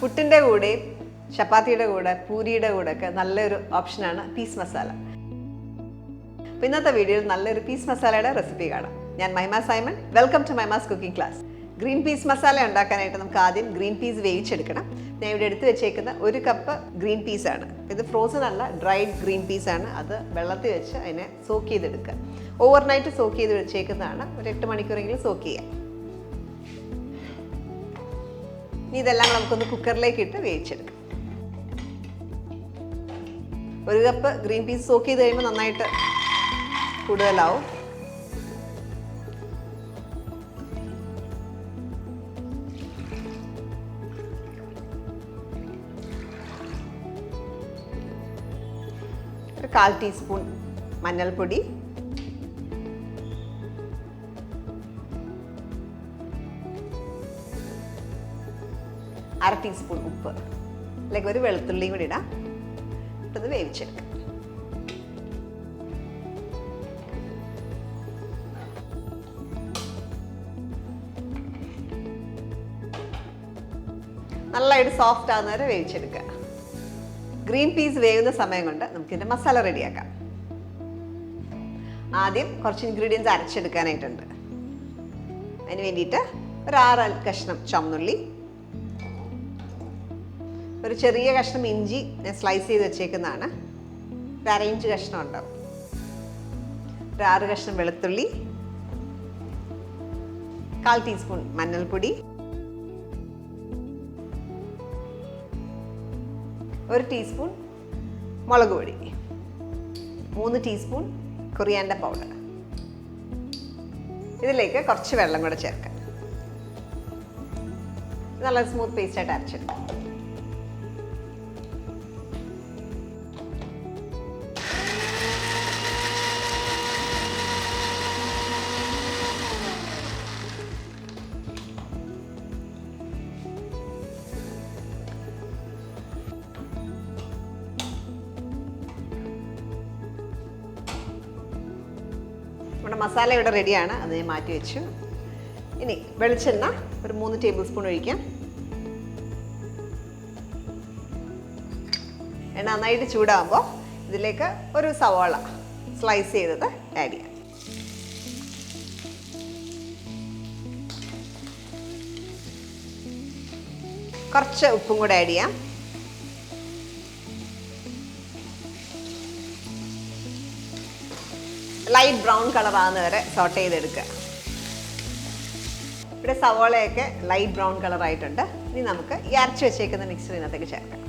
പുട്ടിൻ്റെ കൂടെയും ചപ്പാത്തിയുടെ കൂടെ പൂരിയുടെ കൂടെ ഒക്കെ നല്ലൊരു ഓപ്ഷനാണ് പീസ് മസാല. അപ്പോൾ ഇന്നത്തെ വീഡിയോയിൽ നല്ലൊരു പീസ് മസാലയുടെ റെസിപ്പി കാണാം. ഞാൻ Mahima Simon. Welcome to Mahima's cooking class. Green peas masala ഉണ്ടാക്കാനായിട്ട് നമുക്ക് ആദ്യം ഗ്രീൻ പീസ് വേവിച്ചെടുക്കണം. ഞാൻ ഇവിടെ എടുത്ത് വെച്ചേക്കുന്ന 1 കപ്പ് ഗ്രീൻ പീസാണ്. ഇത് ഫ്രോസൺ അല്ല, ഡ്രൈഡ് ഗ്രീൻ പീസാണ്. അത് വെള്ളത്തിൽ വെച്ച് അതിനെ സോക്ക് ചെയ്തെടുക്കുക. ഓവർനൈറ്റ് സോക്ക് ചെയ്ത് വെച്ചേക്കുന്നതാണ്. ഒരു 8 മണിക്കൂറെങ്കിലും സോക്ക് ചെയ്യാം. ഇനി ഇതെല്ലാം നമുക്കൊന്ന് കുക്കറിലേക്ക് ഇട്ട് വേവിച്ചെടുക്കാം. 1 കപ്പ് ഗ്രീൻ പീസ് സോക്ക് ചെയ്ത് കഴിയുമ്പോൾ നന്നായിട്ട് കൂടുതലാവും. ഒരു 1/4 ടീസ്പൂൺ മഞ്ഞൾപ്പൊടി, അര ടീസ്പൂൺ ഉപ്പ്, അല്ലെങ്കിൽ ഒരു വെളുത്തുള്ളിയും കൂടി ഇടാം. ഇട്ടത് വേവിച്ചെടുക്കാം. നല്ലതായിട്ട് സോഫ്റ്റ് ആകുന്ന വരെ വേവിച്ചെടുക്കുക. ഗ്രീൻ പീസ് വേവുന്ന സമയം കൊണ്ട് നമുക്കിതിൻ്റെ മസാല റെഡിയാക്കാം. ആദ്യം കുറച്ച് ഇൻഗ്രീഡിയൻസ് അരച്ചെടുക്കാനായിട്ടുണ്ട്. അതിന് വേണ്ടിയിട്ട് ഒരു 6 കഷ്ണം ചുവന്നുള്ളി, ഒരു ചെറിയ കഷ്ണം ഇഞ്ചി ഞാൻ സ്ലൈസ് ചെയ്ത് വെച്ചേക്കുന്നതാണ്. ഒരു 1/2 ഇഞ്ച് കഷ്ണം ഉണ്ടാവും. ഒരു 6 കഷ്ണം വെളുത്തുള്ളി, 1/4 ടീസ്പൂൺ മഞ്ഞൾപ്പൊടി, 1 ടീസ്പൂൺ മുളക് പൊടി, 3 ടീസ്പൂൺ കൊറിയാൻഡർ പൗഡർ. ഇതിലേക്ക് കുറച്ച് വെള്ളം കൂടെ ചേർക്കാം. നല്ല സ്മൂത്ത് പേസ്റ്റായിട്ട് അരച്ചെടുക്കാം. നമ്മുടെ മസാല ഇവിടെ റെഡിയാണ്. അത് ഞാൻ മാറ്റി വെച്ചു. ഇനി വെളിച്ചെണ്ണ ഒരു 3 ടേബിൾ സ്പൂൺ ഒഴിക്കാം. എണ്ണ നന്നായിട്ട് ചൂടാകുമ്പോൾ ഇതിലേക്ക് ഒരു സവാള സ്ലൈസ് ചെയ്തത് ആഡ് ചെയ്യാം. കുറച്ച് ഉപ്പും കൂടെ ആഡ് ചെയ്യാം. ലൈറ്റ് ബ്രൗൺ കളർ ആകുന്ന വരെ സോട്ട് ചെയ്തെടുക്കുക. ഇവിടെ സവോളയൊക്കെ ലൈറ്റ് ബ്രൗൺ കളർ ആയിട്ടുണ്ട്. ഇനി നമുക്ക് ഈ അരച്ച് വെച്ചേക്കുന്ന മിക്സർ ഇതിനകത്തേക്ക് ചേർക്കാം.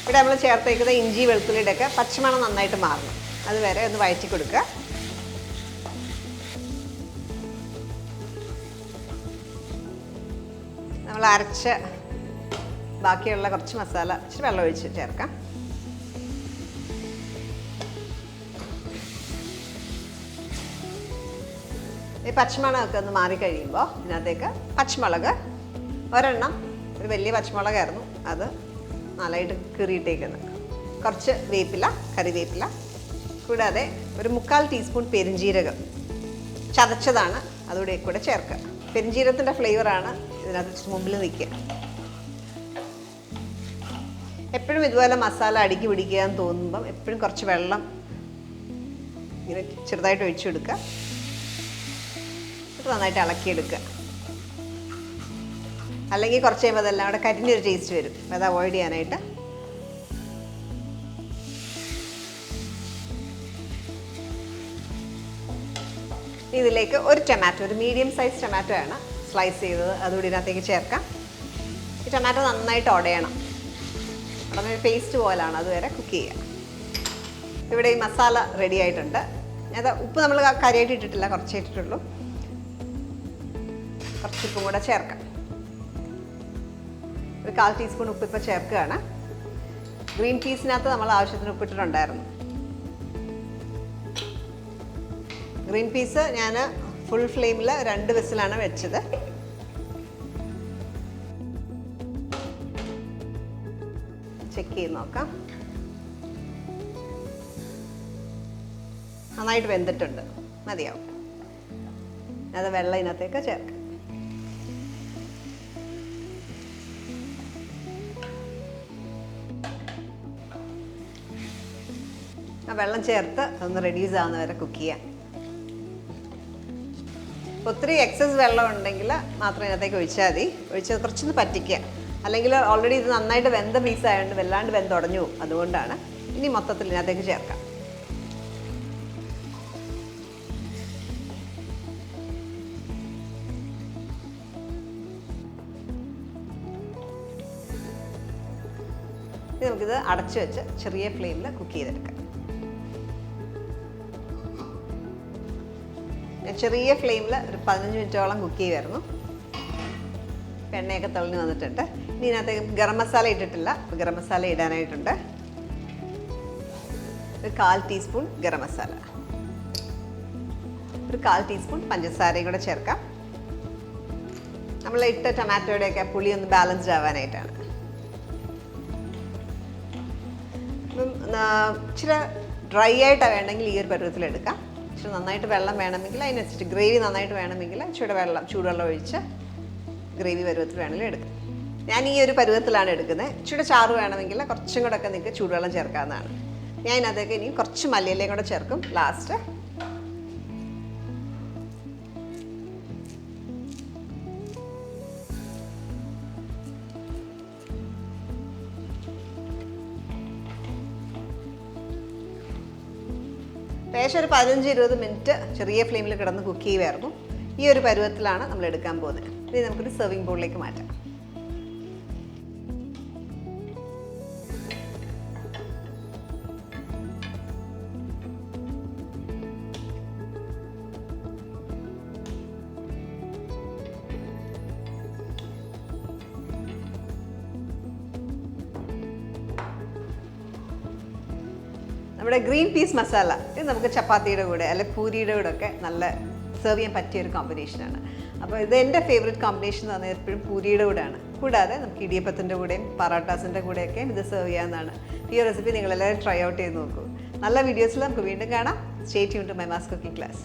ഇവിടെ നമ്മൾ ചേർത്തേക്കുന്ന ഇഞ്ചി വെളുത്തുള്ളിയുടെ ഒക്കെ പച്ചമണം നന്നായിട്ട് മാറണം. അതുവരെ ഒന്ന് വഴറ്റി കൊടുക്കുക. നമ്മൾ അരച്ച് ബാക്കിയുള്ള കുറച്ച് മസാല ഇച്ചിരി വെള്ളം ഒഴിച്ച് ചേർക്കാം. ഈ പച്ചമുളകൊക്കെ ഒന്ന് മാറിക്കഴിയുമ്പോൾ ഇതിനകത്തേക്ക് പച്ചമുളക് ഒരെണ്ണം, ഒരു വലിയ പച്ചമുളകായിരുന്നു, അത് നല്ലതായിട്ട് കീറിയിട്ടേക്കുന്നത്. കുറച്ച് വേപ്പില, കറിവേപ്പില, കൂടാതെ ഒരു 1/4 ടീസ്പൂൺ പെരുംജീരകം ചതച്ചതാണ് അതുകൂടെ കൂടെ ചേർക്കുക. പെരുംജീരകത്തിൻ്റെ ഫ്ലേവറാണ് ഇതിനകത്ത് മുമ്പിൽ നിൽക്കുക. എപ്പോഴും ഇതുപോലെ മസാല അടുക്കി പിടിക്കുക എന്ന് തോന്നുമ്പം എപ്പോഴും കുറച്ച് വെള്ളം ഇങ്ങനെ ചെറുതായിട്ട് ഒഴിച്ചു കൊടുക്കുക. എന്നിട്ട് നന്നായിട്ട് ഇളക്കിയെടുക്കുക. അല്ലെങ്കിൽ കുറച്ച് കഴിയുമ്പോൾ അതെല്ലാം അവിടെ കരിഞ്ഞൊരു ടേസ്റ്റ് വരും. അത് അവോയ്ഡ് ചെയ്യാനായിട്ട് ഇതിലേക്ക് ഒരു ടൊമാറ്റോ, ഒരു മീഡിയം സൈസ് ടൊമാറ്റോ ആണ് സ്ലൈസ് ചെയ്തത്, അതുകൂടി ഇതിനകത്തേക്ക് ചേർക്കാം. ഈ ടൊമാറ്റോ നന്നായിട്ട് ഉടയണം. ഉടനെ പേസ്റ്റ് പോലാണ്, അതുവരെ കുക്ക് ചെയ്യുക. ഇവിടെ ഈ മസാല റെഡി ആയിട്ടുണ്ട്. അത് ഉപ്പ് നമ്മൾ കാര്യമായിട്ട് ഇട്ടിട്ടില്ല, കുറച്ചേ ഇട്ടിട്ടുള്ളൂ. കുറച്ച് ഉപ്പും കൂടെ ചേർക്കാം. ഒരു 1/4 ടീസ്പൂൺ ഉപ്പ് ഇപ്പോൾ ചേർക്കുകയാണ്. ഗ്രീൻ പീസിനകത്ത് നമ്മൾ ആവശ്യത്തിന് ഉപ്പിട്ടിട്ടുണ്ടായിരുന്നു. ഗ്രീൻ പീസ് ഞാൻ ഫുൾ ഫ്ലെയിമിൽ 2 വിസിലാണ് വെച്ചത്. ചെക്ക് ചെയ്ത് നോക്കാം. നന്നായിട്ട് വെന്തിട്ടുണ്ട്, മതിയാവും. അത് വെള്ളം ഇതിനകത്തേക്ക് ചേർക്കാം. ആ വെള്ളം ചേർത്ത് ഒന്ന് റെഡ്യൂസ് ആവുന്ന വരെ കുക്ക് ചെയ്യാം. ഒത്തിരി എക്സസ് വെള്ളം ഉണ്ടെങ്കിൽ മാത്രം ഇതിനകത്തേക്ക് ഒഴിച്ചാൽ മതി. ഒഴിച്ച് കുറച്ചൊന്ന് പറ്റിക്കുക. അല്ലെങ്കിൽ ഓൾറെഡി ഇത് നന്നായിട്ട് വെന്ത പീസ് ആയതുകൊണ്ട് വല്ലാണ്ട് വെന്തുടഞ്ഞു പോകും. അതുകൊണ്ടാണ്. ഇനി മൊത്തത്തിൽ ഇതിനകത്തേക്ക് ചേർക്കാം. ഇനി നമുക്കിത് അടച്ചു വെച്ച് ചെറിയ ഫ്ലെയിമിൽ കുക്ക് ചെയ്തെടുക്കാം. ചെറിയ ഫ്ലെയിമിൽ ഒരു 15 മിനിറ്റോളം കുക്ക് ചെയ്യുമായിരുന്നു. എണ്ണയൊക്കെ തെളിഞ്ഞ് വന്നിട്ടുണ്ട്. ഇനി ഇതിനകത്തേക്ക് ഗരം മസാല ഇട്ടിട്ടില്ല. അപ്പോൾ ഗരം മസാല ഇടാനായിട്ടുണ്ട്. ഒരു 1/4 ടീസ്പൂൺ ഗരം മസാല, ഒരു 1/4 ടീസ്പൂൺ പഞ്ചസാരയും കൂടെ ചേർക്കാം. നമ്മൾ ഇട്ട ടൊമാറ്റോയുടെയൊക്കെ പുളി ഒന്ന് ബാലൻസ്ഡ് ആവാനായിട്ടാണ്. ഇച്ചിരി ഡ്രൈ ആയിട്ടാണ് വേണമെങ്കിൽ ഈ ഒരു പരുവത്തിലെടുക്കാം. ഇച്ചിരി നന്നായിട്ട് വെള്ളം വേണമെങ്കിൽ അതിനനുസരിച്ച്, ഗ്രേവി നന്നായിട്ട് വേണമെങ്കിൽ ചൂടുവെള്ളം ഒഴിച്ച് ഗ്രേവി പരുവത്തിൽ വേണമെങ്കിലും എടുക്കാം. ഞാൻ ഈ ഒരു പരുവത്തിലാണ് എടുക്കുന്നത്. ഇച്ചിരി ചാറ് വേണമെങ്കിൽ കുറച്ചും കൂടെ ഒക്കെ നിങ്ങൾക്ക് ചൂടുവെള്ളം ചേർക്കാവുന്നതാണ്. ഞാൻ ഇതിനകത്തേക്ക് ഇനി കുറച്ച് മല്ലിയിലയും കൂടെ ചേർക്കും ലാസ്റ്റ്. ഏകദേശം ഒരു 15-20 മിനിറ്റ് ചെറിയ ഫ്ലെയിമിൽ കിടന്ന് കുക്ക് ചെയ്യുമായിരുന്നു. ഈ ഒരു പരുവത്തിലാണ് നമ്മൾ എടുക്കാൻ പോകുന്നത്. ഇനി നമുക്കൊരു സെർവിങ് ബൗളിലേക്ക് മാറ്റാം. നമ്മുടെ ഗ്രീൻ പീസ് മസാല ഇത് നമുക്ക് ചപ്പാത്തിയുടെ കൂടെ അല്ലെങ്കിൽ പൂരിയുടെ കൂടെ ഒക്കെ നല്ല സെർവ് ചെയ്യാൻ പറ്റിയൊരു കോമ്പിനേഷനാണ്. അപ്പോൾ ഇത് എൻ്റെ ഫേവറേറ്റ് കോമ്പിനേഷൻ എന്ന് പറഞ്ഞാൽ എപ്പോഴും പൂരിയുടെ കൂടെയാണ്. കൂടാതെ നമുക്ക് ഇടിയപ്പത്തിൻ്റെ കൂടെയും പറാട്ടാസിൻ്റെ കൂടെയൊക്കെ ഇത് സെർവ് ചെയ്യാവുന്നതാണ്. ഈ റെസിപ്പി നിങ്ങളെല്ലാവരും ട്രൈ ഔട്ട് ചെയ്ത് നോക്കൂ. നല്ല വീഡിയോസിൽ നമുക്ക് വീണ്ടും കാണാം. Stay tune to Mahima's cooking class.